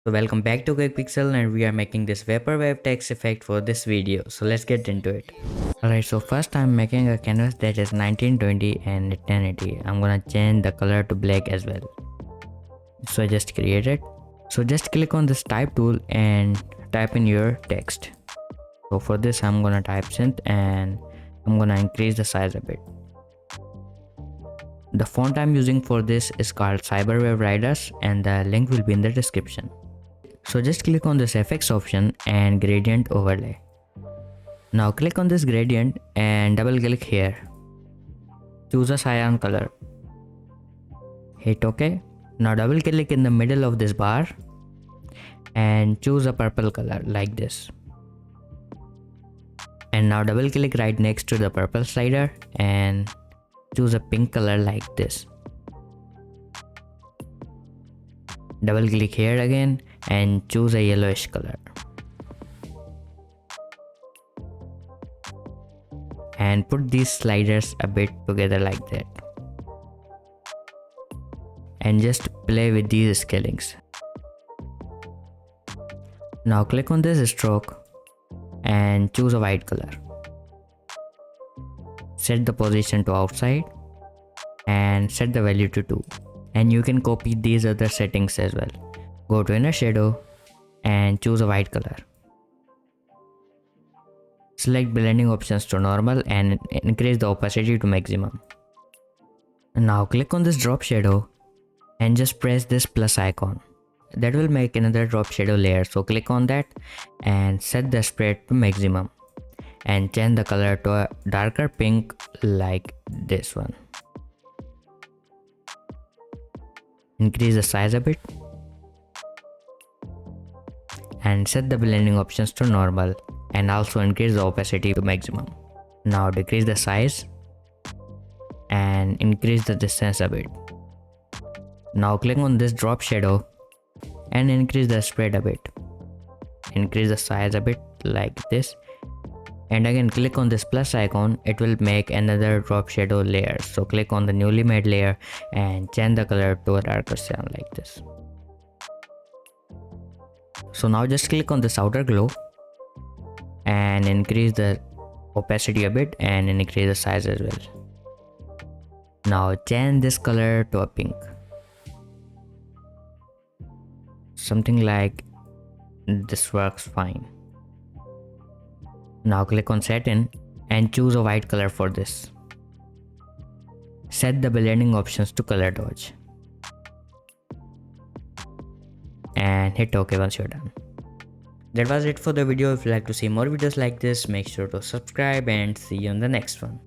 So welcome back to Quick Pixel, and we are making this Vaporwave text effect for this video. So let's get into it. Alright, so first I'm making a canvas that is 1920 and 1080. I'm gonna change the color to black as well. So I just created. So just click on this type tool and type in your text. So for this I'm gonna type synth and I'm gonna increase the size a bit. The font I'm using for this is called Cyberwave Riders and the link will be in the description. So just click on this FX option and gradient overlay. Now click on this gradient and double click here. Choose a cyan color. Hit OK. Now double click in the middle of this bar and choose a purple color like this. And now double click right next to the purple slider and choose a pink color like this. Double click here again and choose a yellowish color. And put these sliders a bit together like that. And just play with these scalings. Now click on this stroke and choose a white color. Set the position to outside and set the value to 2. And you can copy these other settings as well. Go to inner shadow and choose a white color. Select blending options to normal and increase the opacity to maximum. Now click on this drop shadow and just press this plus icon. That will make another drop shadow layer, so click on that and set the spread to maximum and change the color to a darker pink like this one. Increase the size a bit and set the blending options to normal and also increase the opacity to maximum. Now decrease the size and increase the distance a bit. Now click on this drop shadow and increase the spread a bit. Increase the size a bit like this. And again click on this plus icon, it will make another drop shadow layer. So click on the newly made layer and change the color to a darker cyan like this. So now just click on this outer glow and increase the opacity a bit and increase the size as well. Now change this color to a pink. Something like this works fine. Now click on satin and choose a white color for this. Set the blending options to color dodge. And hit OK once you're done. That was it for the video. If you like to see more videos like this, make sure to subscribe and see you on the next one.